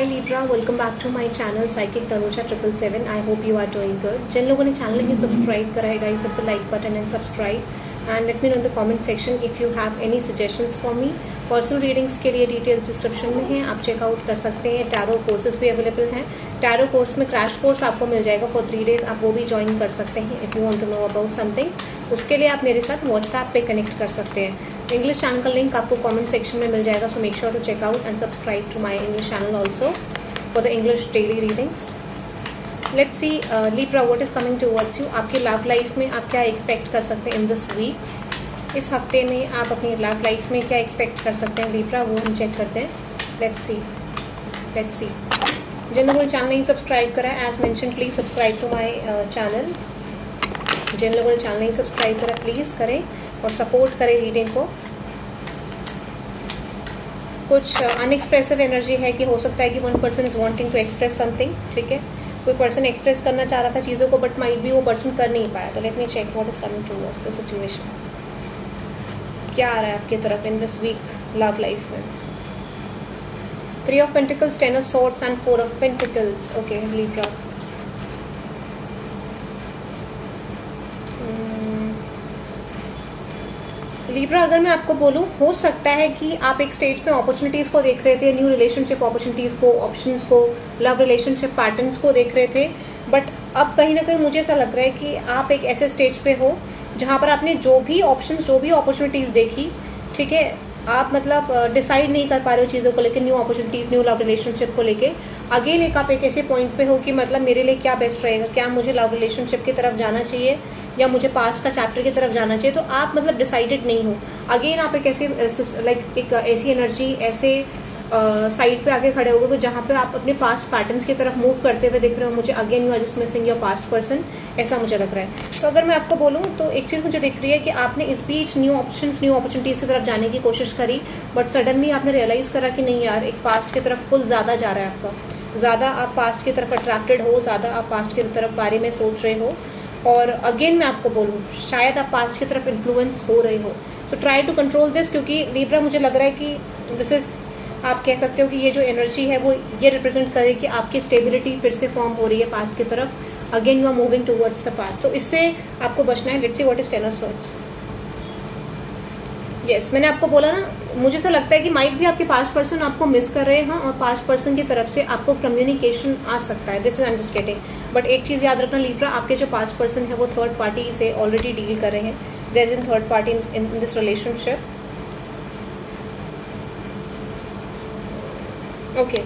Hi Libra, welcome back to my channel Psychic Tanuja 777. I hope you are doing good. जिन लोगों ने channel नहीं subscribe करा है guys, hit the like button and subscribe and let me know in the comment section if you have any suggestions for me. Personal readings के लिए details description में हैं, आप चेकआउट कर सकते हैं. टैरो कोर्सेज भी अवेलेबल हैं. टैरो कोर्स में क्रैश कोर्स आपको मिल जाएगा फॉर 3 days, आप वो भी ज्वाइन कर सकते हैं if you want to know about something. उसके लिए आप मेरे साथ व्हाट्सएप पे कनेक्ट कर सकते हैं. इंग्लिश चैनल का लिंक आपको कमेंट सेक्शन में मिल जाएगा, so make sure to check out and subscribe to my English channel also for the English daily readings. Let's see Libra, what is coming towards you. आपकी love life में आप क्या expect कर सकते हैं इन दिस वीक. इस हफ्ते में आप अपनी लव लाइफ में क्या एक्सपेक्ट कर सकते हैं लीब्रा, वो हम चेक करते हैं. Let's see. जिन लोगों ने चैनल नहीं सब्सक्राइब करा है, as mention please subscribe to my channel. जिन लोगों ने चैनल नहीं सब्सक्राइब करा प्लीज करें और सपोर्ट करें रीडिंग को. कुछ अनएक्सप्रेसिव एनर्जी है कि हो सकता है कि one person is wanting to express something. ठीक है, कोई पर्सन एक्सप्रेस करना चाह रहा था चीज़ों को, बट माइट भी वो पर्सन कर नहीं पाया. तो let me check what is coming towards the situation. क्या आ रहा है आपकी तरफ in this week love life में. 3 of Pentacles, 10 of Swords and 4 of Pentacles. Okay Libra, Libra अगर मैं आपको बोलूं, हो सकता है कि आप एक स्टेज पे अपॉर्चुनिटीज को देख रहे थे, न्यू रिलेशनशिप अपॉर्चुनिटीज को, ऑप्शंस को, लव रिलेशनशिप पैटर्न्स को देख रहे थे. बट अब कहीं ना कहीं मुझे ऐसा लग रहा है कि आप एक ऐसे स्टेज पे हो जहां पर आपने जो भी ऑप्शंस, जो भी अपॉर्चुनिटीज देखी, ठीक है, आप मतलब डिसाइड नहीं कर पा रहे हो चीज़ों को लेकर, new opportunities, new love relationship को लेके. अगेन एक आप एक ऐसे पॉइंट पे हो कि मतलब मेरे लिए क्या बेस्ट रहेगा, क्या मुझे लव रिलेशनशिप की तरफ जाना चाहिए या मुझे पास्ट का चैप्टर की तरफ जाना चाहिए. तो आप मतलब डिसाइडेड नहीं हो. अगेन आप एक ऐसी एक ऐसी एनर्जी, ऐसे साइड पे आके खड़े हो गए जहाँ पे आप अपने पास्ट पैटर्न्स की तरफ मूव करते हुए दिख रहे हो. मुझे again you are just missing your past person, ऐसा मुझे लग रहा है. तो अगर मैं आपको बोलूँ तो एक चीज़ मुझे दिख रही है कि आपने इस बीच न्यू ऑप्शंस, न्यू अपॉर्चुनिटीज की तरफ जाने की कोशिश करी, बट सडनली आपने रियलाइज करा कि नहीं यार, एक पास्ट की तरफ पुल ज़्यादा जा रहा है आपका. ज़्यादा आप पास्ट की तरफ अट्रैक्टेड हो, ज़्यादा आप पास्ट की तरफ बारे में सोच रहे हो. और अगेन मैं आपको बोलूँ, शायद आप पास्ट की तरफ इन्फ्लुएंस हो रहे हो. So try to control this, क्योंकि लीब्रा मुझे लग रहा है कि दिस इज, आप कह सकते हो कि ये जो एनर्जी है वो ये रिप्रेजेंट करे कि आपकी स्टेबिलिटी फिर से फॉर्म हो रही है पास्ट की तरफ. Again you are moving towards the past, तो इससे आपको बचना है. Let's see what is 10 of Swords. Yes, मैंने आपको बोला ना, मुझे ऐसा लगता है कि माइट भी आपके पास्ट पर्सन आपको मिस कर रहे हैं और पास्ट पर्सन की तरफ से आपको कम्युनिकेशन आ सकता है. This is I am just getting. But एक चीज याद रखना लीब्रा, आपके जो पास्ट पर्सन है वो थर्ड पार्टी से ऑलरेडी डील कर रहे हैं. There is in third party in this relationship. Okay,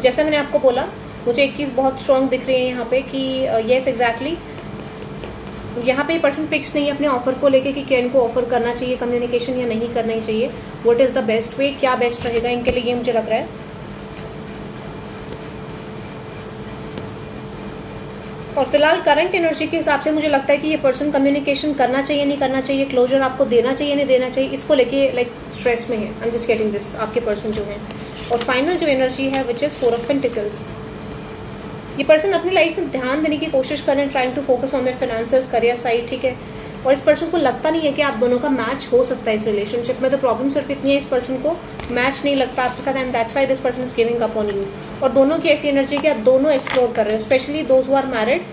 जैसा मैंने आपको बोला, मुझे एक चीज़ बहुत स्ट्रॉन्ग दिख रही है यहाँ पे कि येस एग्जैक्टली, यहाँ पे पर्सन फिक्स नहीं है अपने ऑफर को लेके कि क्या इनको ऑफर करना चाहिए कम्युनिकेशन या नहीं करना ही चाहिए. What is the best way, क्या बेस्ट रहेगा इनके लिए, ये मुझे लग रहा है. और फिलहाल करंट एनर्जी के हिसाब से मुझे लगता है कि ये पर्सन कम्युनिकेशन करना चाहिए नहीं करना चाहिए, क्लोजर आपको देना चाहिए नहीं देना चाहिए, इसको लेके लाइक स्ट्रेस में है. I am just getting this, आपके पर्सन जो है. और फाइनल जो एनर्जी है विच इज 4 of Pentacles. ये पर्सन अपनी लाइफ में ध्यान देने की कोशिश कर रहे हैं, trying to focus on their finances, career side. ठीक है, और इस पर्सन को लगता नहीं है कि आप दोनों का मैच हो सकता है इस रिलेशनशिप में. तो प्रॉब्लम सिर्फ इतनी है, इस पर्सन को मैच नहीं लगता आपके साथ, and that's why this person is giving up on you. और दोनों की ऐसी एनर्जी कि आप दोनों एक्सप्लोर कर रहे हो, specially those who are married.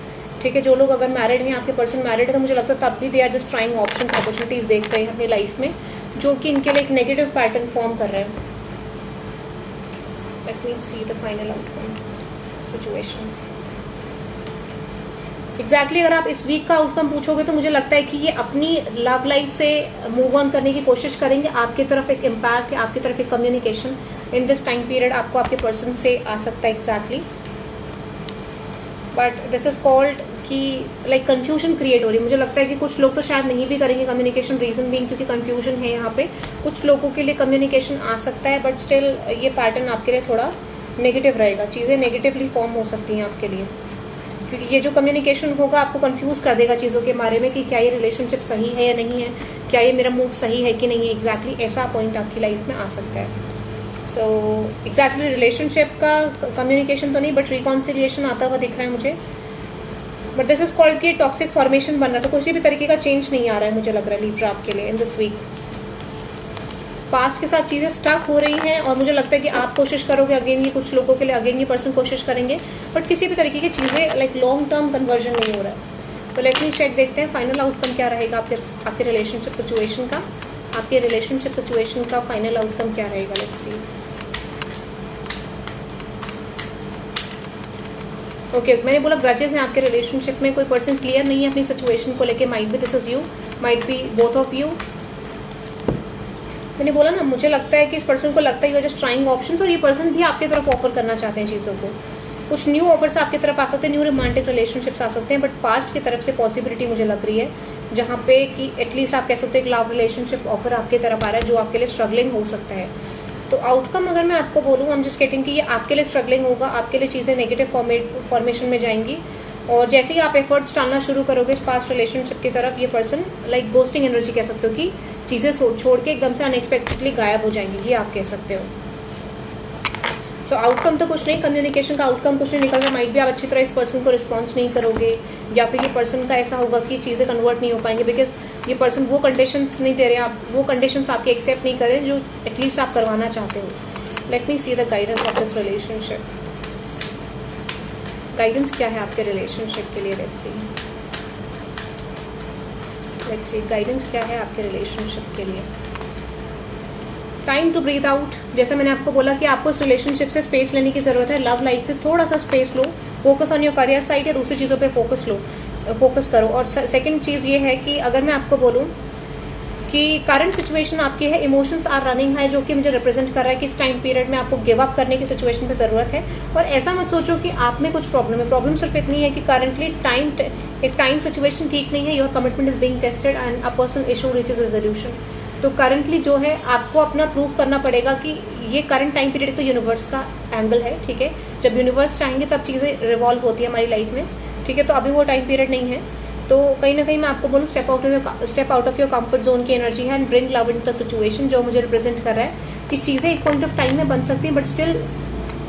ठीक है, जो लोग अगर मैरिड हैं, आपके पर्सन मैरिड है, तो मुझे लगता है तब भी they are just trying option, opportunities देख रहे हैं अपनी लाइफ में, जो कि इनके लिए एक नेगेटिव पैटर्न फॉर्म कर रहे हैं. Let me see the final outcome situation. Exactly, अगर आप इस वीक का आउटकम पूछोगे तो मुझे लगता है कि ये अपनी लव लाइफ से मूव ऑन करने की कोशिश करेंगे. आपकी तरफ एक इम्पैक्ट, आपकी तरफ एक communication in this time period आपको आपके पर्सन से आ सकता है. Exactly, but this is called कि लाइक कंफ्यूजन क्रिएट हो रही है. मुझे लगता है कि कुछ लोग तो शायद नहीं भी करेंगे कम्युनिकेशन, रीजन बीइंग क्योंकि कंफ्यूजन है यहाँ पे. कुछ लोगों के लिए कम्युनिकेशन आ सकता है, बट स्टिल ये पैटर्न आपके लिए थोड़ा नेगेटिव रहेगा. चीज़ें नेगेटिवली फॉर्म हो सकती हैं आपके लिए, क्योंकि ये जो कम्युनिकेशन होगा आपको कंफ्यूज कर देगा चीज़ों के बारे में कि क्या ये रिलेशनशिप सही है या नहीं है, क्या ये मेरा मूव सही है कि नहीं है. एग्जैक्टली ऐसा पॉइंट आपकी लाइफ में आ सकता है. सो एग्जैक्टली रिलेशनशिप का कम्युनिकेशन तो नहीं, बट रिकॉन्सिलिएशन आता हुआ दिख रहा है मुझे. बट दिस इज कॉल्ड कि टॉक्सिक फॉर्मेशन बन रहा है, तो किसी भी तरीके का चेंज नहीं आ रहा है मुझे लग रहा है लीब्रा आपके लिए इन दिस वीक. पास्ट के साथ चीजें स्टक हो रही हैं और मुझे लगता है कि आप कोशिश करोगे अगेन, ये कुछ लोगों के लिए अगेन ये पर्सन कोशिश करेंगे, बट किसी भी तरीके की चीजें लाइक लॉन्ग टर्म कन्वर्जन नहीं हो रहा है। तो लेट मी चेक, देखते हैं फाइनल आउटकम क्या रहेगा आपके रिलेशनशिप सिचुएशन का। आपके रिलेशनशिप सिचुएशन का फाइनल आउटकम क्या रहेगा, लेट्स सी। ओके, मैंने बोला ग्रजेस हैं आपके रिलेशनशिप में, कोई पर्सन क्लियर नहीं है अपनी सिचुएशन को लेके, might be this is you, might be both of you. मैंने बोला ना, मुझे लगता है कि इस पर्सन को लगता है you are just trying options, और ये पर्सन भी आपकी तरफ ऑफर करना चाहते हैं चीजों को। कुछ न्यू ऑफर्स आपकी तरफ आ सकते हैं, न्यू रोमांटिक रिलेशनशिप्स आ सकते हैं, बट पास्ट की तरफ से पॉसिबिलिटी मुझे लग रही है जहाँ पे कि एटलीस्ट आप कह सकते हैं एक लव रिलेशनशिप ऑफर आपकी तरफ आ रहा है जो आपके लिए स्ट्रगलिंग हो सकता है। तो आउटकम अगर मैं आपको बोलूँ, हम जस्ट गेटिंग कि ये आपके लिए स्ट्रगलिंग होगा, आपके लिए चीजें नेगेटिव फॉर्मेशन में जाएंगी, और जैसे ही आप एफर्ट्स डालना शुरू करोगे इस पास्ट रिलेशनशिप की तरफ, ये पर्सन लाइक गोस्टिंग एनर्जी कह सकते हो कि चीजें छोड़ के एकदम से अनएक्सपेक्टेडली गायब हो जाएंगी, ये आप कह सकते हो। सो आउटकम तो कुछ नहीं, कम्युनिकेशन का आउटकम कुछ नहीं निकल रहा, माइट भी आप अच्छी तरह इस पर्सन को रिस्पॉन्स नहीं करोगे, या फिर ये पर्सन का ऐसा होगा कि चीजें कन्वर्ट नहीं हो पाएंगे, बिकॉज ये पर्सन वो कंडीशंस नहीं दे रहे, आप वो कंडीशंस आपके एक्सेप्ट नहीं कर रहे जो एटलीस्ट आप करवाना चाहते हो। Let me see the guidance of this relationship. Guidance क्या है आपके रिलेशनशिप के लिए, लेट्स सी गाइडेंस क्या है आपके रिलेशनशिप के लिए। टाइम टू ब्रीथ आउट, जैसा मैंने आपको बोला कि आपको इस रिलेशनशिप से स्पेस लेने की जरूरत है, लव लाइफ से थोड़ा सा space low, focus on your career side या दूसरी चीजों पे फोकस करो। और सेकंड चीज ये है कि अगर मैं आपको बोलूं कि करंट सिचुएशन आपकी है, इमोशंस आर रनिंग है, जो कि मुझे रिप्रेजेंट कर रहा है कि इस टाइम पीरियड में आपको गिव अप करने की सिचुएशन पे जरूरत है। और ऐसा मत सोचो कि आप में कुछ प्रॉब्लम है, प्रॉब्लम सिर्फ इतनी है कि करंटली एक टाइम सिचुएशन ठीक नहीं है, your commitment is being tested and a person issue reaches resolution. तो करंटली जो है आपको अपना प्रूफ करना पड़ेगा कि ये करंट टाइम पीरियड तो यूनिवर्स का एंगल है, ठीक है, जब यूनिवर्स चाहेंगे तब चीजें रिवॉल्व होती है हमारी लाइफ में, ठीक है। तो अभी वो टाइम पीरियड नहीं है, तो कहीं ना कहीं मैं आपको बोलूँ step out of your comfort zone की एनर्जी है and bring love in the situation, जो मुझे रिप्रेजेंट कर रहा है कि चीजें एक पॉइंट ऑफ टाइम में बन सकती है, बट स्टिल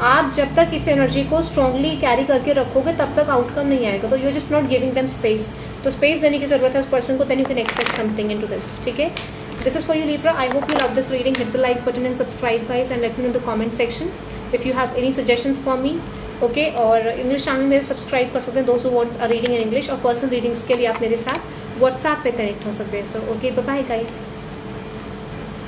आप जब तक इस एनर्जी को स्ट्रांगली कैरी करके रखोगे तब तक आउटकम नहीं आएगा। तो you are just not giving them space, तो स्पेस देने की जरूरत है उस पर्सन को, then you can expect something into this, ठीक है। This is for you Libra. I hope you love this reading. Hit the like button and subscribe guys, and let me know in the comment section if you have any suggestions for me. Okay, और English channel मेरे subscribe कर सकते हैं those who want a reading in English, और personal readings के लिए आप मेरे साथ व्हाट्सएप पे कनेक्ट हो सकते हैं। So okay, bye bye guys.